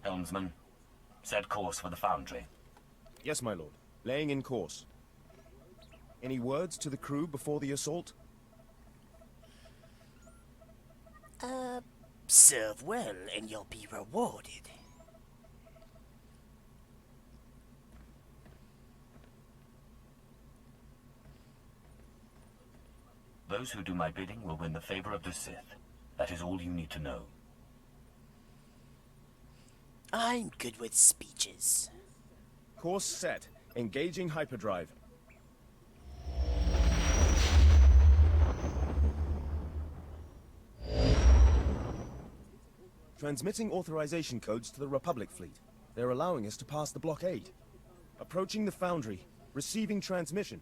Helmsman, set course for the Foundry. Yes, my lord. Laying in course. Any words to the crew before the assault? Serve well and you'll be rewarded. Those who do my bidding will win the favor of the Sith. That is all you need to know. I'm good with speeches. Course set. Engaging hyperdrive. Transmitting authorization codes to the Republic fleet. They're allowing us to pass the blockade. Approaching the Foundry. Receiving transmission.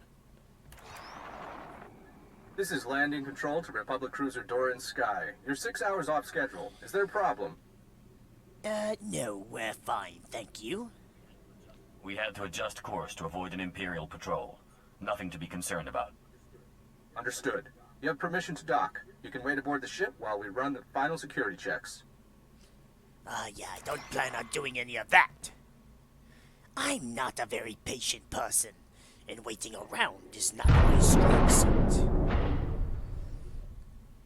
This is landing control to Republic Cruiser Doran Sky. You're 6 hours off schedule. Is there a problem? No, we're fine, thank you. We had to adjust course to avoid an Imperial patrol. Nothing to be concerned about. Understood. You have permission to dock. You can wait aboard the ship while we run the final security checks. Yeah, I don't plan on doing any of that. I'm not a very patient person, and waiting around is not my strong suit.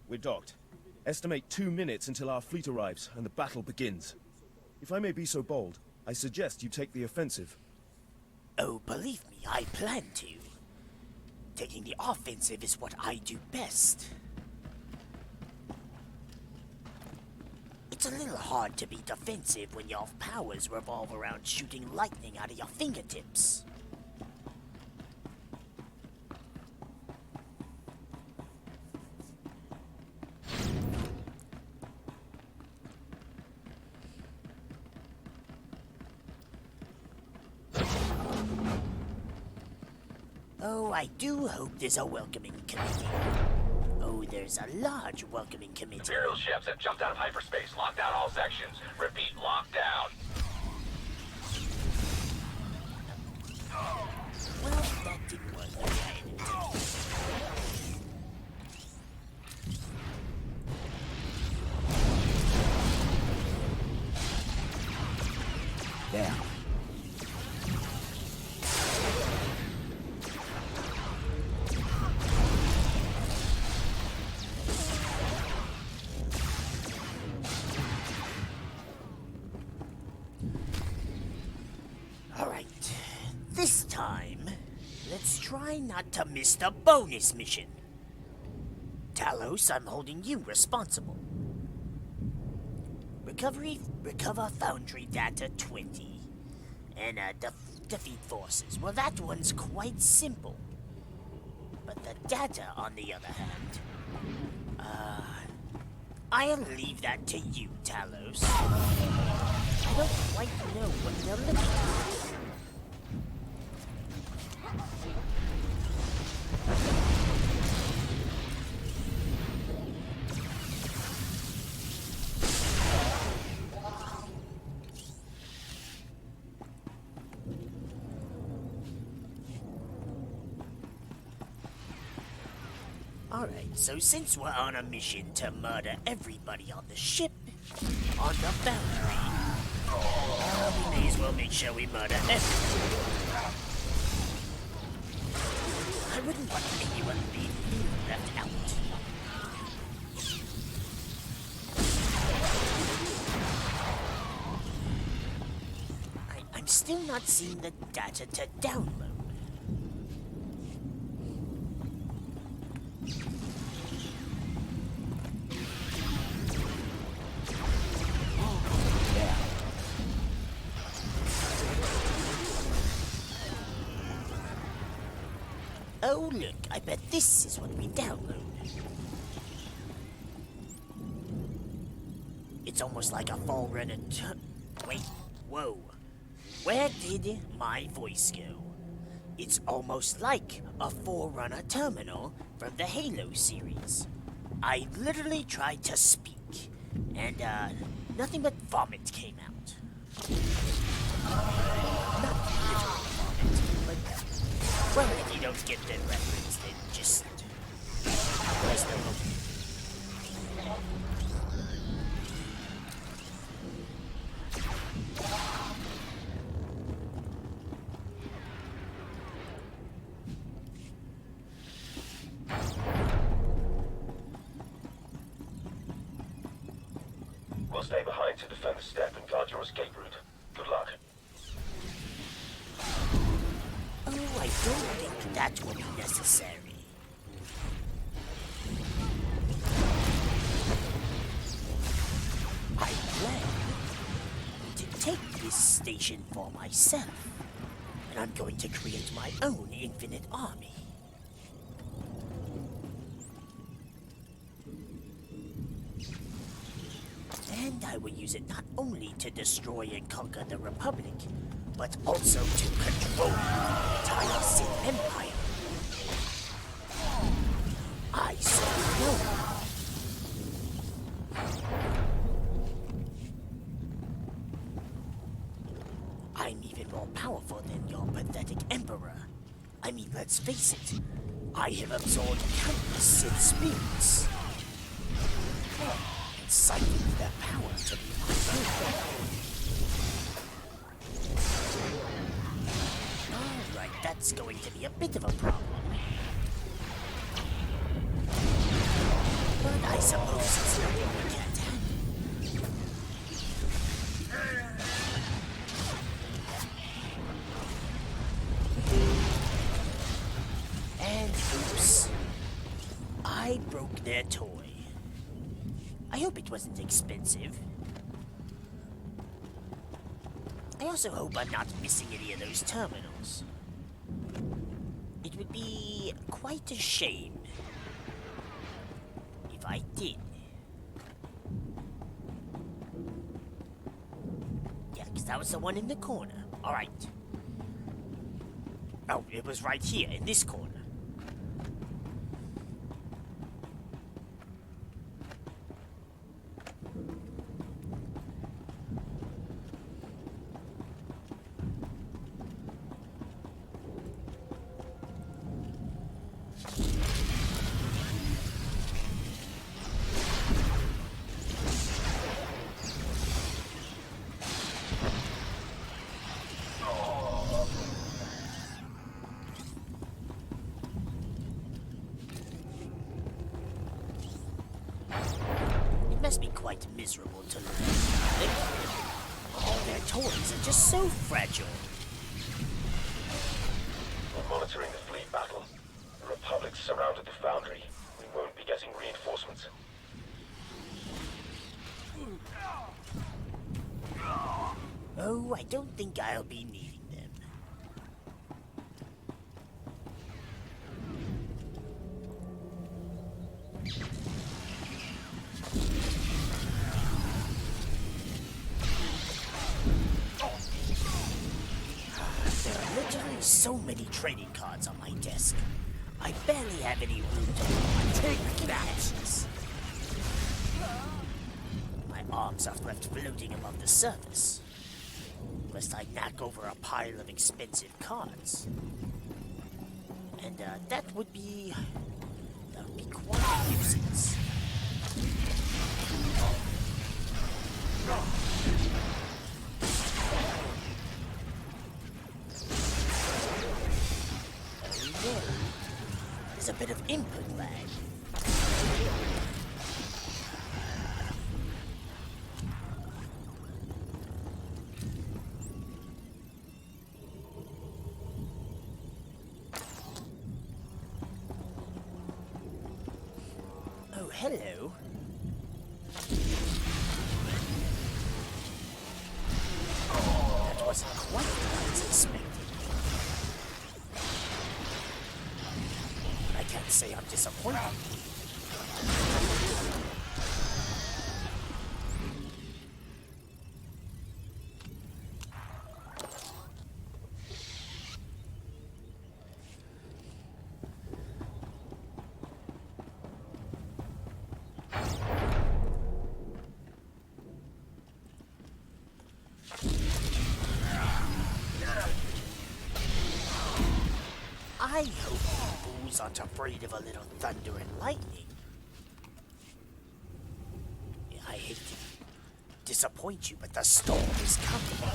We're docked. Estimate 2 minutes until our fleet arrives and the battle begins. If I may be so bold, I suggest you take the offensive. Oh, believe me, I plan to. Taking the offensive is what I do best. It's a little hard to be defensive when your powers revolve around shooting lightning out of your fingertips. Oh, I do hope there's a welcoming committee. Oh, there's a large welcoming committee. Imperial ships have jumped out of hyperspace. Lock down all sections. Repeat, lock down. Well, that didn't work the way I intended. There. Alright, this time, let's try not to miss the bonus mission. Talos, I'm holding you responsible. Recover Foundry Data 20. And defeat forces. Well, that one's quite simple. But the data, on the other hand... I'll leave that to you, Talos. I don't quite know what they're looking for. Alright, so since we're on a mission to murder everybody on the ship, on the Foundry, we may as well make sure we murder everyone. I wouldn't want anyone being left out. I'm still not seeing the data to download. Oh look, I bet this is what we download. It's almost like a Forerunner wait, whoa. Where did my voice go? It's almost like a Forerunner terminal from the Halo series. I literally tried to speak, and nothing but vomit came out. Not literal vomit, but well, if you don't get the reference, then just press the button. assigned to defend the step and guard your escape route. Good luck. Oh, I don't think that will be necessary. I plan to take this station for myself, and I'm going to create my own infinite army. And I will use it not only to destroy and conquer the Republic, but also to control the entire Sith Empire. I say no. I'm even more powerful than your pathetic Emperor. I mean, let's face it, I have absorbed countless Sith spirits. And siphoned their power to be my own. Alright, that's going to be a bit of a problem. But I suppose it's nothing we can't handle. And oops. I broke their toy. I hope it wasn't expensive. I also hope I'm not missing any of those terminals. It would be quite a shame if I did. Yeah, because that was the one in the corner. Alright. Oh, it was right here, in this corner. It must be quite miserable to live. All their toys are just so fragile. We're monitoring the fleet battle. The Republic's surrounded the foundry. We won't be getting reinforcements. Oh, I don't think I'll be needing them. There are literally so many trading cards on my desk. I barely have any room to take that. My arms are left floating above the surface, lest I knock over a pile of expensive cards. And that would be quite a nuisance. There's a bit of input lag. Oh, hello. That wasn't quite what I was expecting. I can't say I'm disappointed. I hope you fools aren't afraid of a little thunder and lightning. I hate to disappoint you, but the storm is coming.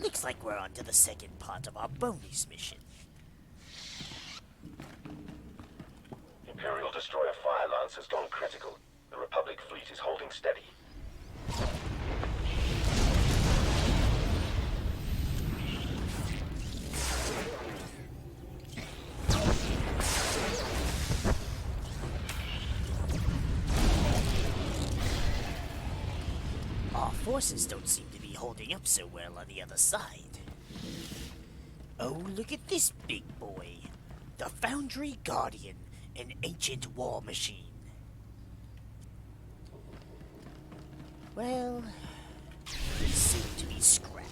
Looks like we're on to the second part of our bonus mission. Imperial destroyer Fire Lance has gone critical. The Republic fleet is holding steady. Our forces don't seem to be holding up so well on the other side. Oh, look at this big boy. The Foundry Guardian, an ancient war machine. Well, he's soon to be scrapped.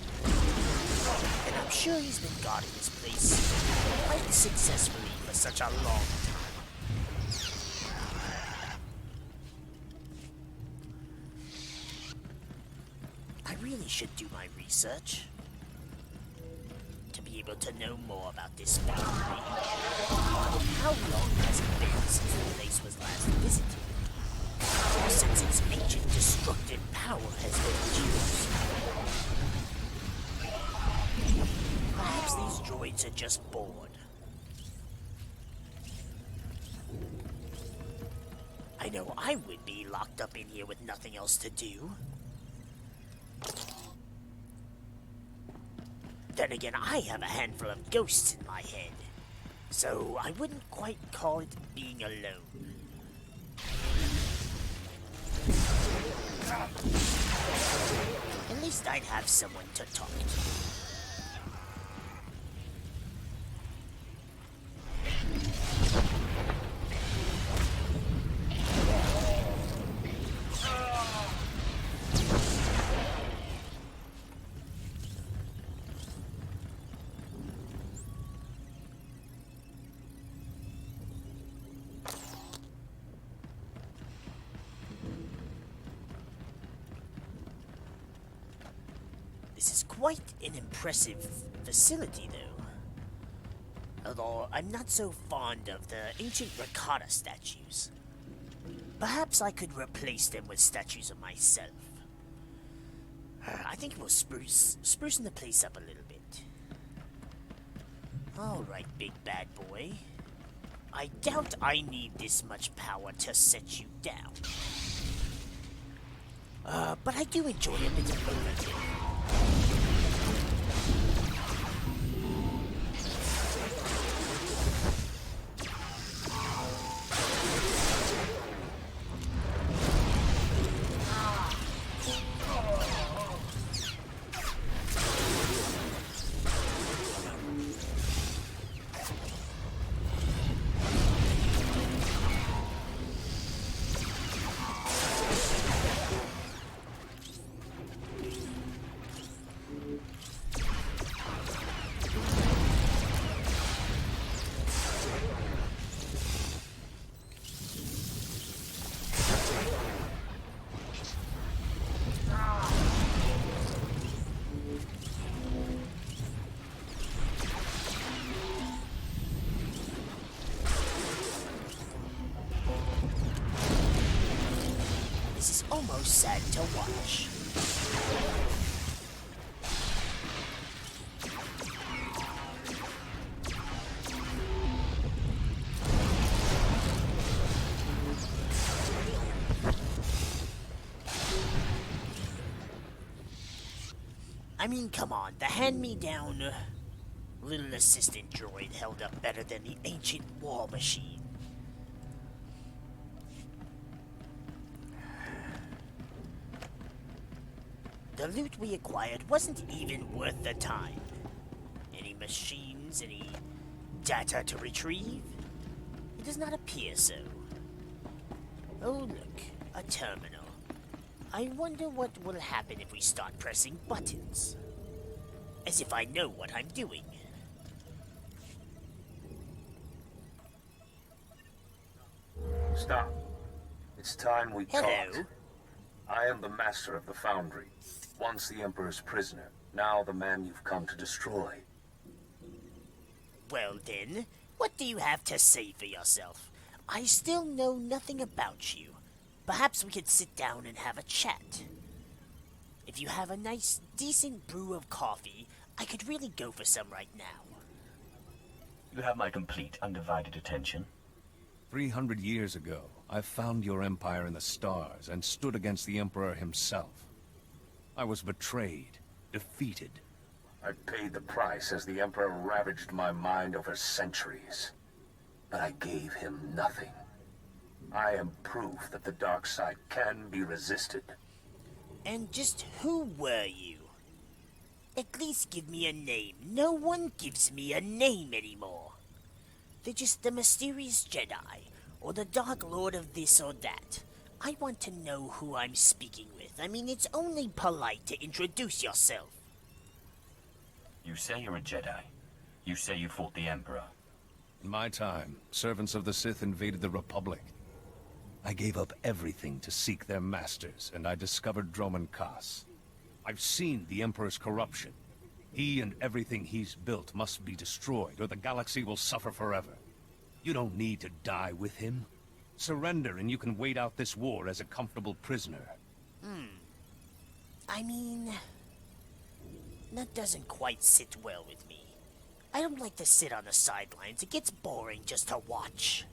And I'm sure he's been guarding this place quite successfully for such a long time. I really should do my research to be able to know more about this foundry. How long has it been since the place was last visited? Or since its ancient destructive power has been used? Perhaps these droids are just bored. I know I would be locked up in here with nothing else to do. Then again, I have a handful of ghosts in my head, so I wouldn't quite call it being alone. At least I'd have someone to talk to. This is quite an impressive facility, though. Although I'm not so fond of the ancient ricotta statues. Perhaps I could replace them with statues of myself. I think we'll sprucing the place up a little bit. Alright, big bad boy. I doubt I need this much power to set you down. But I do enjoy a bit of overkill. This is almost sad to watch. I mean, come on, the hand-me-down little assistant droid held up better than the ancient war machine. The loot we acquired wasn't even worth the time. Any machines, any data to retrieve? It does not appear so. Oh look, a terminal. I wonder what will happen if we start pressing buttons. As if I know what I'm doing. Stop. It's time we Hello. talked. I am the master of the Foundry. Once the Emperor's prisoner, now the man you've come to destroy. Well then, what do you have to say for yourself? I still know nothing about you. Perhaps we could sit down and have a chat. If you have a nice, decent brew of coffee, I could really go for some right now. You have my complete, undivided attention. 300 years ago, I found your empire in the stars and stood against the Emperor himself. I was betrayed, defeated. I paid the price as the Emperor ravaged my mind over centuries. But I gave him nothing. I am proof that the dark side can be resisted. And just who were you? At least give me a name. No one gives me a name anymore. They're just the mysterious Jedi, or the Dark Lord of this or that. I want to know who I'm speaking with. I mean, it's only polite to introduce yourself. You say you're a Jedi. You say you fought the Emperor. In my time, servants of the Sith invaded the Republic. I gave up everything to seek their masters, and I discovered Droman Kaas. I've seen the Emperor's corruption. He and everything he's built must be destroyed, or the galaxy will suffer forever. You don't need to die with him. Surrender and you can wait out this war as a comfortable prisoner. I mean, that doesn't quite sit well with me. I don't like to sit on the sidelines. It gets boring just to watch.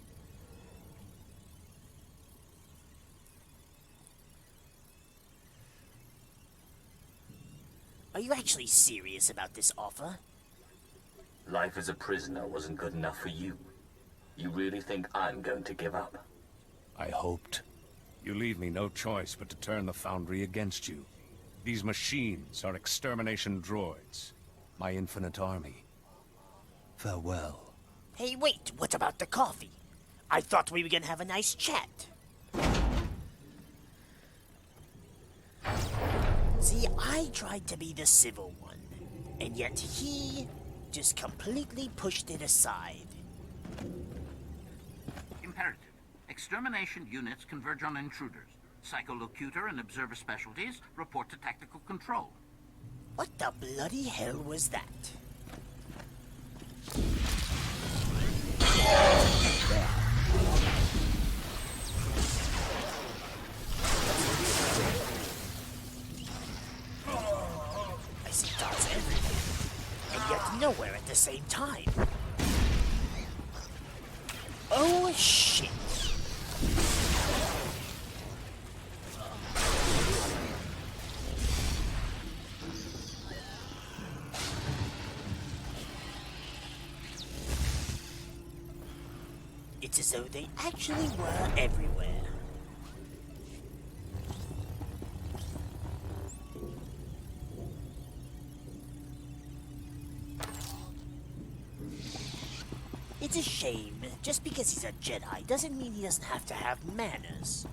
Are you actually serious about this offer? Life as a prisoner wasn't good enough for you. You really think I'm going to give up? I hoped. You leave me no choice but to turn the Foundry against you. These machines are extermination droids. My infinite army. Farewell. Hey, wait, what about the coffee? I thought we were gonna have a nice chat. See, I tried to be the civil one, and yet he just completely pushed it aside. Imperative. Extermination units converge on intruders. Psycholocutor and observer specialties report to tactical control. What the bloody hell was that? I see dots everywhere, and yet nowhere at the same time. Oh shit! It's as though they actually were everywhere. It's a shame. Just because he's a Jedi doesn't mean he doesn't have to have manners.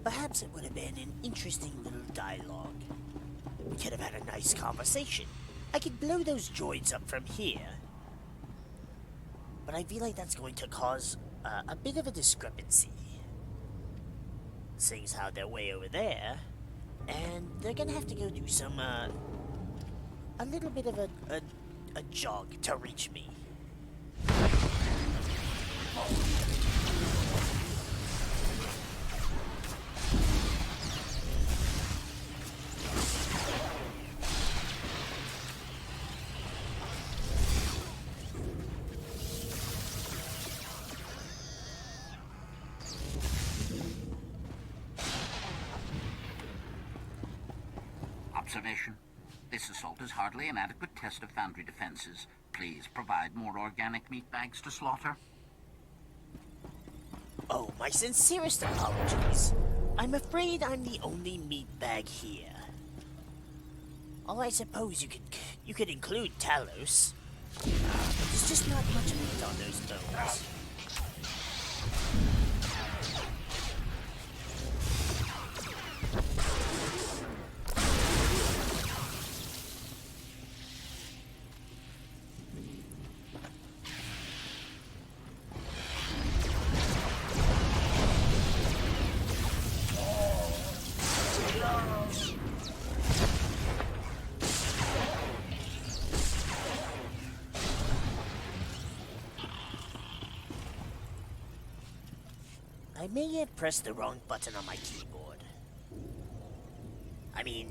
Perhaps it would have been an interesting little dialogue. We could have had a nice conversation. I could blow those droids up from here. But I feel like that's going to cause a bit of a discrepancy. Seeing as how they're way over there, and they're gonna have to go do some, a little bit of a jog to reach me. Observation. This assault is hardly an adequate test of Foundry defenses. Please provide more organic meat bags to slaughter. Oh, my sincerest apologies. I'm afraid I'm the only meat bag here. Oh, I suppose you could include Talos. There's just not much meat on those bones. I may have pressed the wrong button on my keyboard. I mean,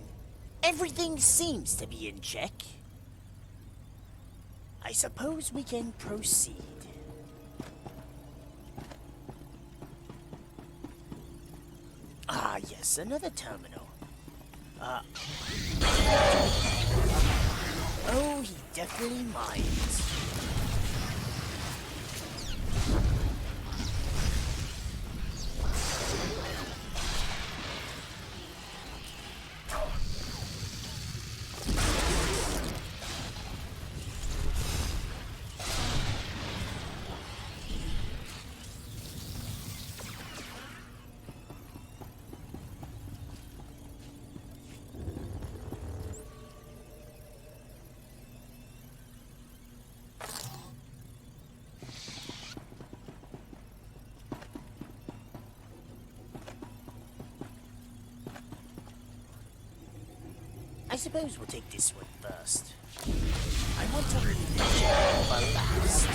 everything seems to be in check. I suppose we can proceed. Ah, yes, another terminal. Oh, he definitely minds. I suppose we'll take this one first. I want to leave the gem for last.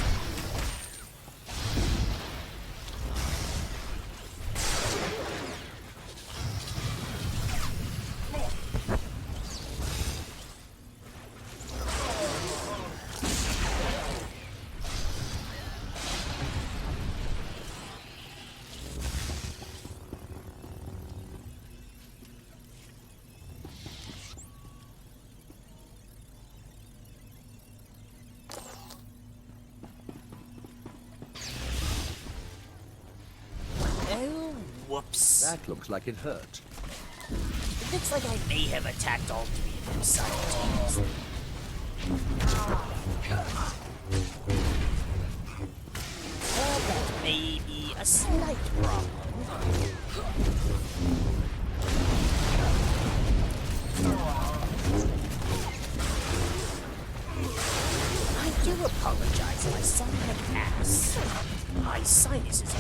Oh, whoops. That looks like it hurt. It looks like I may have attacked all three of them simultaneously. Well, that may be a slight problem. I do apologize if I sound like an ass. My sinuses are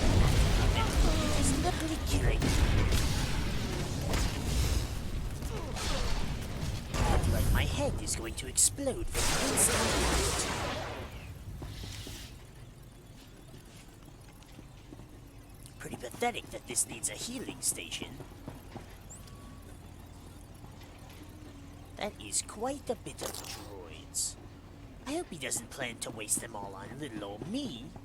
acting and it is literally killing me. I feel like my head is going to explode from the inside out. Pretty pathetic that this needs a healing station. That is quite a bit of droids. I hope he doesn't plan to waste them all on little old me.